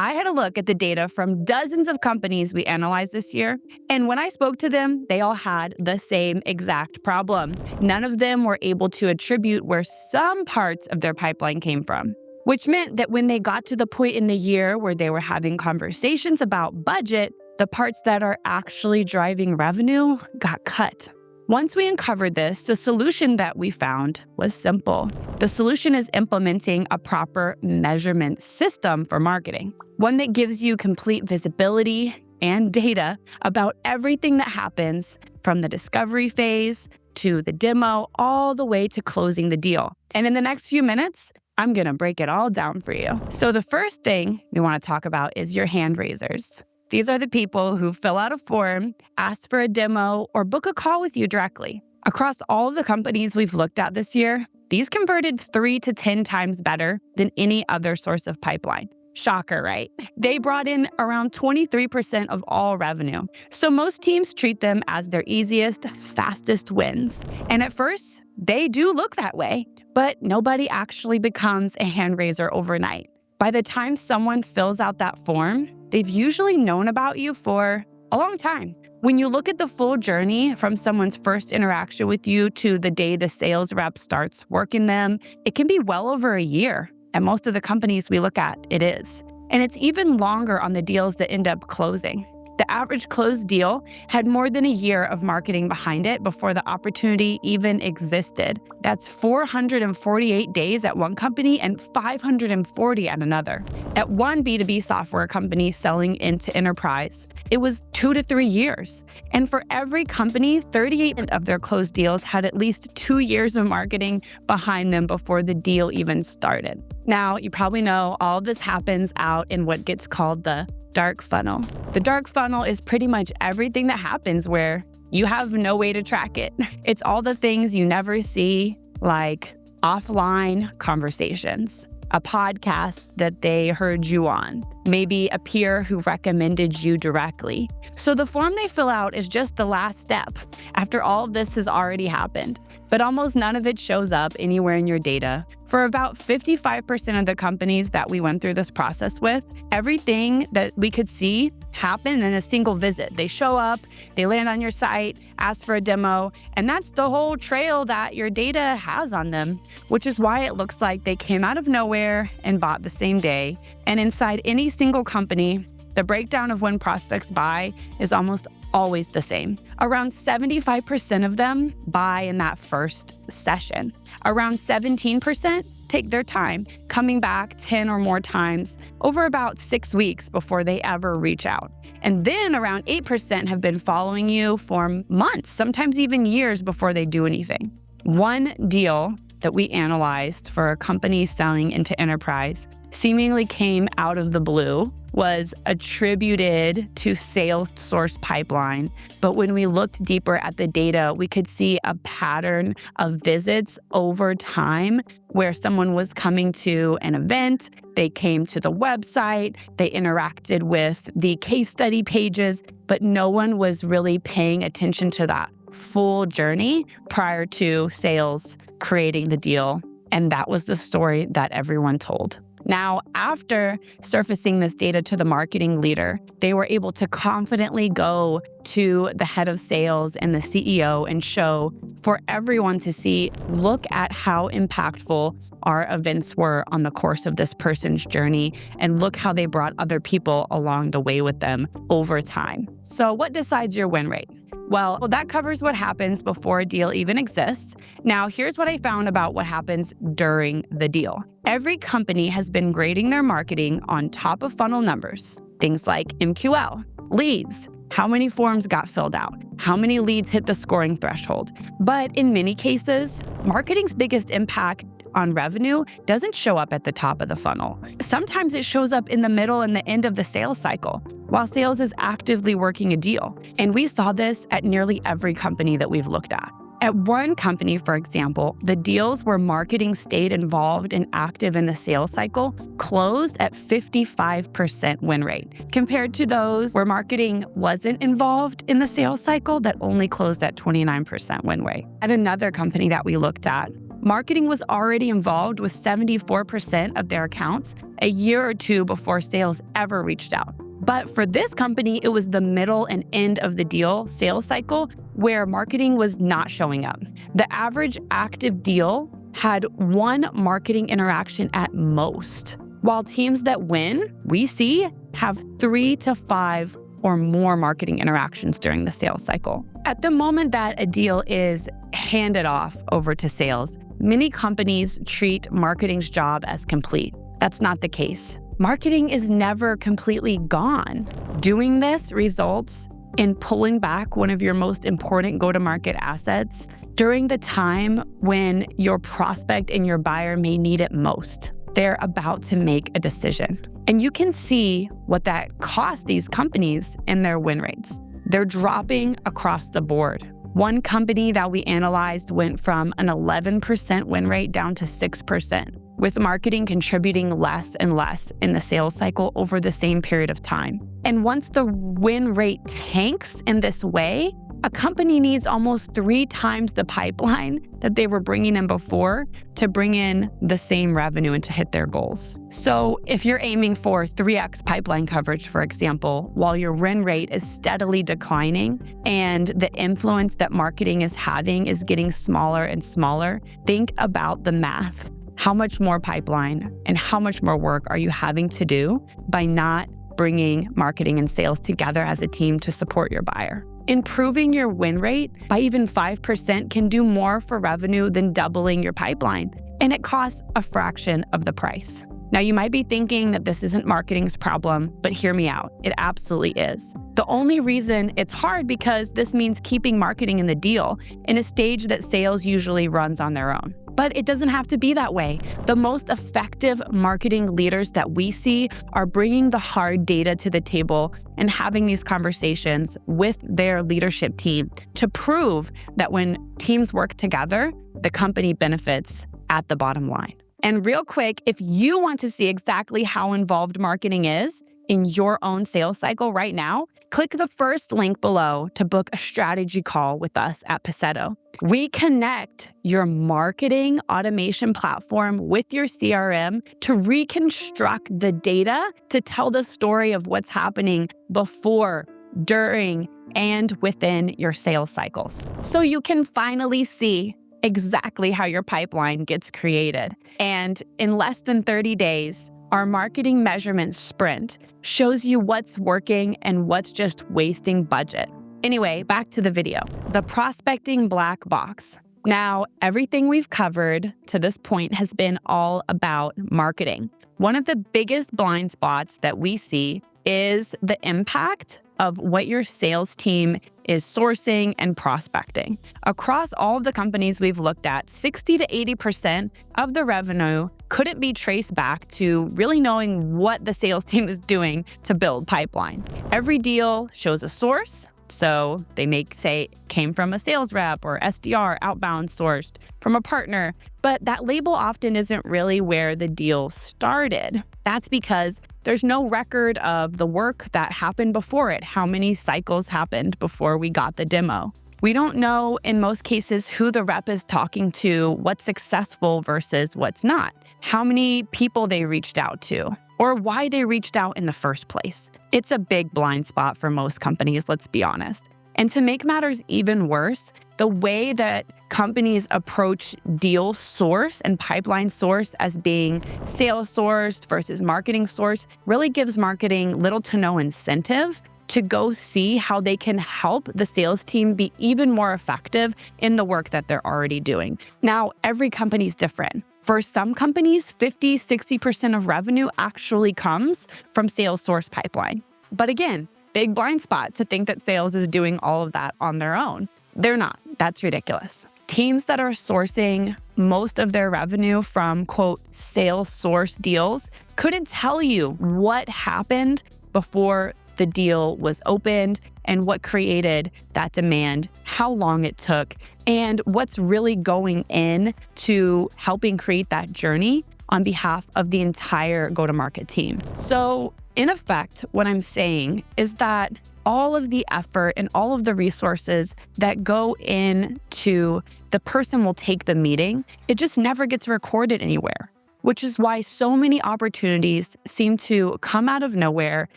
I had a look at the data from dozens of companies we analyzed this year, and when I spoke to them, they all had the same exact problem. None of them were able to attribute where some parts of their pipeline came from, which meant that when they got to the point in the year where they were having conversations about budget, the parts that are actually driving revenue got cut. Once we uncovered this, the solution that we found was simple. The solution is implementing a proper measurement system for marketing, one that gives you complete visibility and data about everything that happens from the discovery phase to the demo, all the way to closing the deal. And in the next few minutes, I'm gonna break it all down for you. So the first thing we wanna talk about is your hand raisers. These are the people who fill out a form, ask for a demo, or book a call with you directly. Across all of the companies we've looked at this year, these converted 3 to 10 times better than any other source of pipeline. Shocker, right? They brought in around 23% of all revenue. So most teams treat them as their easiest, fastest wins. And at first, they do look that way, but nobody actually becomes a hand raiser overnight. By the time someone fills out that form, they've usually known about you for a long time. When you look at the full journey from someone's first interaction with you to the day the sales rep starts working them, it can be well over a year. At most of the companies we look at, it is. And it's even longer on the deals that end up closing. The average closed deal had more than a year of marketing behind it before the opportunity even existed. That's 448 days at one company and 540 at another. At one B2B software company selling into enterprise, it was 2 to 3 years. And for every company, 38% of their closed deals had at least 2 years of marketing behind them before the deal even started. Now, you probably know all of this happens out in what gets called the dark funnel. The dark funnel is pretty much everything that happens where you have no way to track it. It's all the things you never see, like offline conversations, a podcast that they heard you on, maybe a peer who recommended you directly. So the form they fill out is just the last step after all of this has already happened. But almost none of it shows up anywhere in your data. For about 55% of the companies that we went through this process with, everything that we could see happened in a single visit. They show up, they land on your site, ask for a demo, and that's the whole trail that your data has on them, which is why it looks like they came out of nowhere and bought the same day. And inside any single company, the breakdown of when prospects buy is almost always the same. Around 75% of them buy in that first session. Around 17% take their time, coming back 10 or more times over about 6 weeks before they ever reach out. And then around 8% have been following you for months, sometimes even years before they do anything. One deal that we analyzed for a company selling into enterprise seemingly came out of the blue, was attributed to sales source pipeline. But when we looked deeper at the data, we could see a pattern of visits over time where someone was coming to an event, they came to the website, they interacted with the case study pages, but no one was really paying attention to that full journey prior to sales creating the deal. And that was the story that everyone told. Now, after surfacing this data to the marketing leader, they were able to confidently go to the head of sales and the CEO and show for everyone to see, look at how impactful our events were on the course of this person's journey, and look how they brought other people along the way with them over time. So what decides your win rate? Well, that covers what happens before a deal even exists. Now, here's what I found about what happens during the deal. Every company has been grading their marketing on top of funnel numbers. Things like MQL, leads, how many forms got filled out, how many leads hit the scoring threshold. But in many cases, marketing's biggest impact on revenue doesn't show up at the top of the funnel. Sometimes it shows up in the middle and the end of the sales cycle, while sales is actively working a deal. And we saw this at nearly every company that we've looked at. At one company, for example, the deals where marketing stayed involved and active in the sales cycle closed at 55% win rate, compared to those where marketing wasn't involved in the sales cycle that only closed at 29% win rate. At another company that we looked at, marketing was already involved with 74% of their accounts a year or two before sales ever reached out. But for this company, it was the middle and end of the deal sales cycle where marketing was not showing up. The average active deal had one marketing interaction at most, while teams that win, we see, have 3 to 5 or more marketing interactions during the sales cycle. At the moment that a deal is handed off over to sales, many companies treat marketing's job as complete. That's not the case. Marketing is never completely gone. Doing this results in pulling back one of your most important go-to-market assets during the time when your prospect and your buyer may need it most. They're about to make a decision. And you can see what that costs these companies in their win rates. They're dropping across the board. One company that we analyzed went from an 11% win rate down to 6%, with marketing contributing less and less in the sales cycle over the same period of time. And once the win rate tanks in this way, a company needs almost 3 times the pipeline that they were bringing in before to bring in the same revenue and to hit their goals. So if you're aiming for 3x pipeline coverage, for example, while your win rate is steadily declining and the influence that marketing is having is getting smaller and smaller, think about the math. How much more pipeline and how much more work are you having to do by not bringing marketing and sales together as a team to support your buyer? Improving your win rate by even 5% can do more for revenue than doubling your pipeline, and it costs a fraction of the price. Now, you might be thinking that this isn't marketing's problem, but hear me out. It absolutely is. The only reason it's hard because this means keeping marketing in the deal in a stage that sales usually runs on their own. But it doesn't have to be that way. The most effective marketing leaders that we see are bringing the hard data to the table and having these conversations with their leadership team to prove that when teams work together, the company benefits at the bottom line. And real quick, if you want to see exactly how involved marketing is in your own sales cycle right now, click the first link below to book a strategy call with us at Passetto. We connect your marketing automation platform with your CRM to reconstruct the data to tell the story of what's happening before, during, and within your sales cycles. So you can finally see exactly how your pipeline gets created. And in less than 30 days, our marketing measurement sprint shows you what's working and what's just wasting budget. Anyway, back to the video. The prospecting black box. Now, everything we've covered to this point has been all about marketing. One of the biggest blind spots that we see is the impact of what your sales team is sourcing and prospecting. Across all of the companies we've looked at, 60 to 80% of the revenue couldn't be traced back to really knowing what the sales team is doing to build pipeline. Every deal shows a source. So they may say came from a sales rep or SDR, outbound sourced from a partner, but that label often isn't really where the deal started. That's because there's no record of the work that happened before it, how many cycles happened before we got the demo. We don't know, in most cases, who the rep is talking to, what's successful versus what's not, how many people they reached out to, or why they reached out in the first place. It's a big blind spot for most companies, let's be honest. And to make matters even worse, the way that companies approach deal source and pipeline source as being sales sourced versus marketing sourced really gives marketing little to no incentive to go see how they can help the sales team be even more effective in the work that they're already doing. Now, every company's different. For some companies, 50, 60% of revenue actually comes from sales source pipeline. But again, big blind spot to think that sales is doing all of that on their own. They're not. That's ridiculous. Teams that are sourcing most of their revenue from, quote, sales source deals couldn't tell you what happened before the deal was opened and what created that demand, how long it took, and what's really going in to helping create that journey on behalf of the entire go-to-market team. So In effect, what I'm saying is that all of the effort and all of the resources that go into the person will take the meeting, it just never gets recorded anywhere, which is why so many opportunities seem to come out of nowhere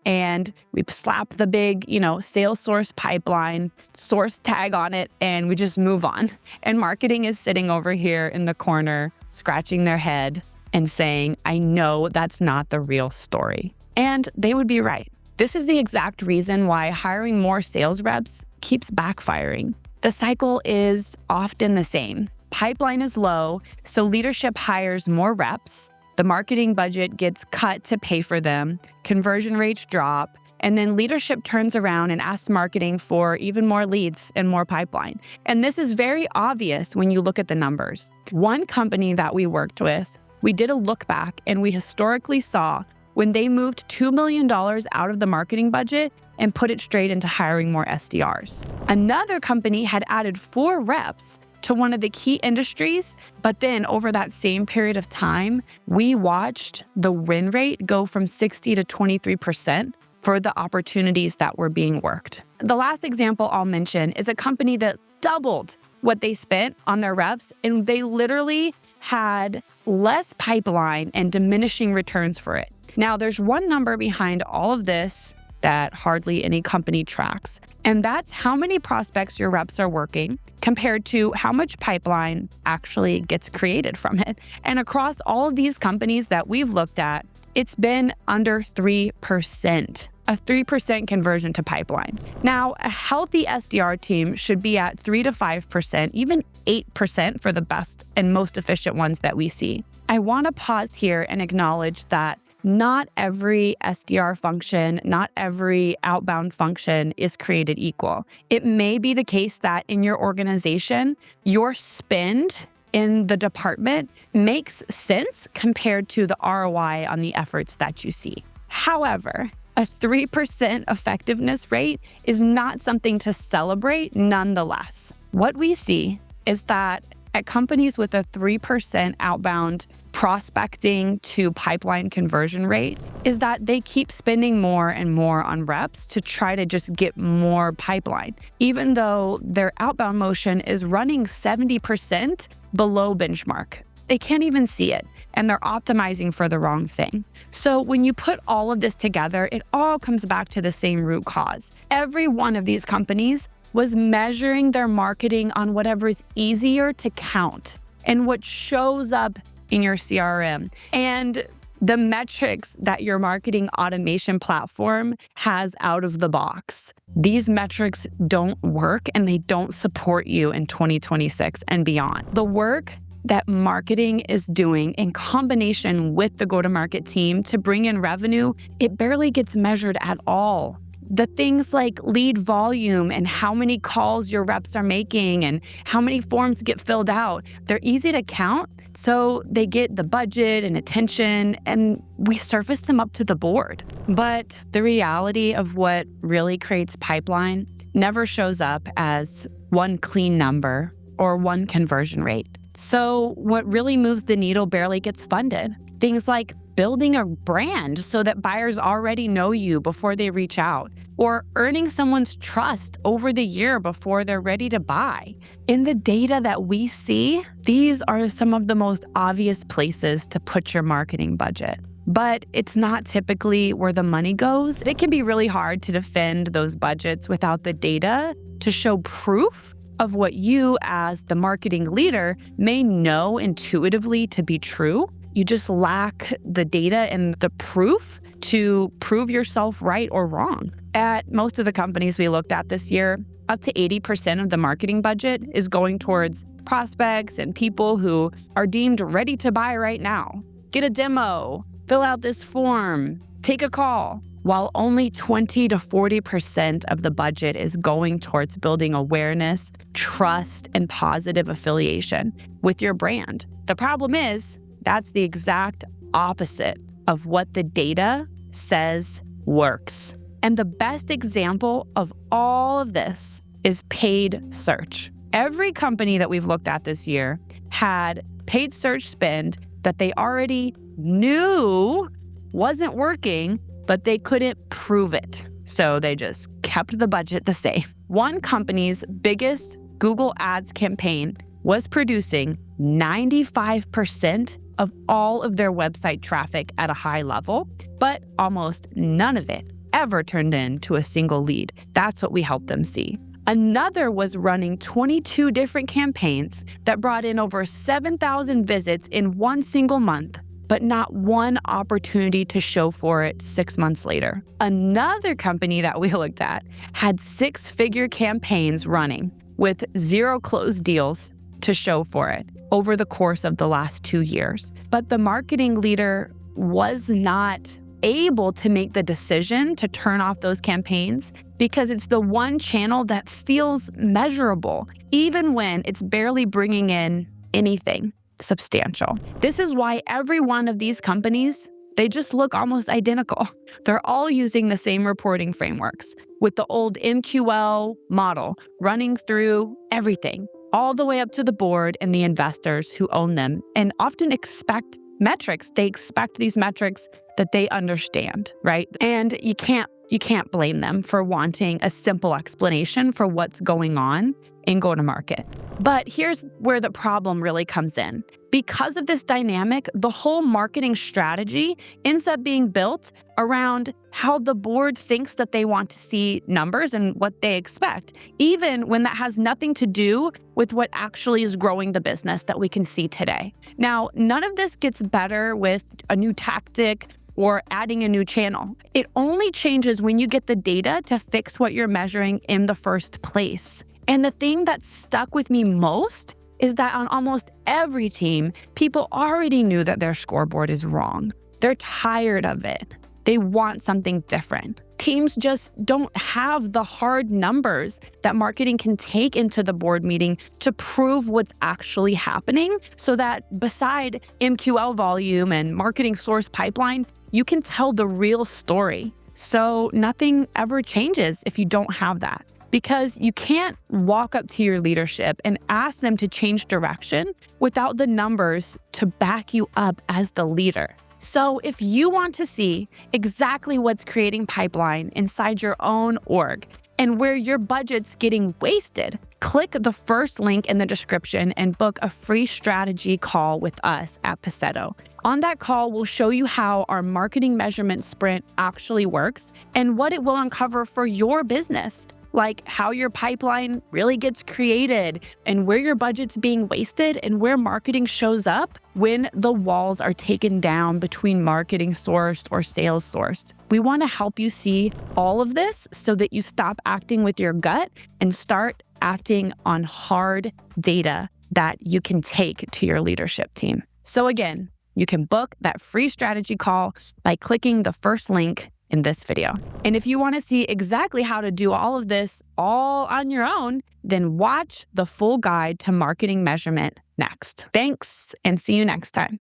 and we slap the big, sales source pipeline, source tag on it, and we just move on. And marketing is sitting over here in the corner, scratching their head and saying, I know that's not the real story. And they would be right. This is the exact reason why hiring more sales reps keeps backfiring. The cycle is often the same. Pipeline is low, so leadership hires more reps. The marketing budget gets cut to pay for them. Conversion rates drop. And then leadership turns around and asks marketing for even more leads and more pipeline. And this is very obvious when you look at the numbers. One company that we worked with, we did a look back and we historically saw when they moved $2 million out of the marketing budget and put it straight into hiring more SDRs. Another company had added 4 reps to one of the key industries, but then over that same period of time, we watched the win rate go from 60 to 23% for the opportunities that were being worked. The last example I'll mention is a company that doubled what they spent on their reps, and they literally had less pipeline and diminishing returns for it. Now, there's one number behind all of this that hardly any company tracks, and that's how many prospects your reps are working compared to how much pipeline actually gets created from it. And across all of these companies that we've looked at, it's been under 3%, a 3% conversion to pipeline. Now, a healthy SDR team should be at 3 to 5%, even 8% for the best and most efficient ones that we see. I want to pause here and acknowledge that not every SDR function, not every outbound function is created equal. It may be the case that in your organization, your spend in the department makes sense compared to the ROI on the efforts that you see. However, a 3% effectiveness rate is not something to celebrate nonetheless. What we see is that at companies with a 3% outbound prospecting to pipeline conversion rate is that they keep spending more and more on reps to try to just get more pipeline, even though their outbound motion is running 70% below benchmark. They can't even see it, and they're optimizing for the wrong thing. So when you put all of this together, it all comes back to the same root cause. Every one of these companies was measuring their marketing on whatever is easier to count and what shows up in your CRM and the metrics that your marketing automation platform has out of the box. These metrics don't work and they don't support you in 2026 and beyond. The work that marketing is doing in combination with the go-to-market team to bring in revenue, it barely gets measured at all. The things like lead volume and how many calls your reps are making and how many forms get filled out, they're easy to count, so they get the budget and attention, and we surface them up to the board. But the reality of what really creates pipeline never shows up as one clean number or one conversion rate. So what really moves the needle barely gets funded. Things like building a brand so that buyers already know you before they reach out, or earning someone's trust over the year before they're ready to buy. In the data that we see, these are some of the most obvious places to put your marketing budget. But it's not typically where the money goes. It can be really hard to defend those budgets without the data to show proof of what you as the marketing leader may know intuitively to be true. You just lack the data and the proof to prove yourself right or wrong. At most of the companies we looked at this year, up to 80% of the marketing budget is going towards prospects and people who are deemed ready to buy right now. Get a demo, fill out this form, take a call. While only 20 to 40% of the budget is going towards building awareness, trust, and positive affiliation with your brand. The problem is, that's the exact opposite of what the data says works. And the best example of all of this is paid search. Every company that we've looked at this year had paid search spend that they already knew wasn't working, but they couldn't prove it. So they just kept the budget the same. One company's biggest Google Ads campaign was producing 95% of all of their website traffic at a high level, but almost none of it ever turned into a single lead. That's what we helped them see. Another was running 22 different campaigns that brought in over 7,000 visits in one single month, but not one opportunity to show for it 6 months later. Another company that we looked at had 6-figure campaigns running with 0 closed deals to show for it over the course of the last 2 years. But the marketing leader was not able to make the decision to turn off those campaigns because it's the one channel that feels measurable, even when it's barely bringing in anything substantial. This is why every one of these companies, they just look almost identical. They're all using the same reporting frameworks with the old MQL model running through everything, all the way up to the board and the investors who own them and often expect metrics. They expect these metrics that they understand, right? And you can't blame them for wanting a simple explanation for what's going on in go-to-market. But here's where the problem really comes in. Because of this dynamic, the whole marketing strategy ends up being built around how the board thinks that they want to see numbers and what they expect, even when that has nothing to do with what actually is growing the business that we can see today. Now, none of this gets better with a new tactic or adding a new channel. It only changes when you get the data to fix what you're measuring in the first place. And the thing that stuck with me most is that on almost every team, people already knew that their scoreboard is wrong. They're tired of it. They want something different. Teams just don't have the hard numbers that marketing can take into the board meeting to prove what's actually happening so that beside MQL volume and marketing source pipeline, you can tell the real story. So nothing ever changes if you don't have that. Because you can't walk up to your leadership and ask them to change direction without the numbers to back you up as the leader. So if you want to see exactly what's creating pipeline inside your own org and where your budget's getting wasted, click the first link in the description and book a free strategy call with us at Passetto. On that call, we'll show you how our marketing measurement sprint actually works and what it will uncover for your business, like how your pipeline really gets created and where your budget's being wasted and where marketing shows up when the walls are taken down between marketing sourced or sales sourced. We want to help you see all of this so that you stop acting with your gut and start acting on hard data that you can take to your leadership team. So again, you can book that free strategy call by clicking the first link in this video. And if you want to see exactly how to do all of this all on your own, then watch the full guide to marketing measurement next. Thanks, and see you next time.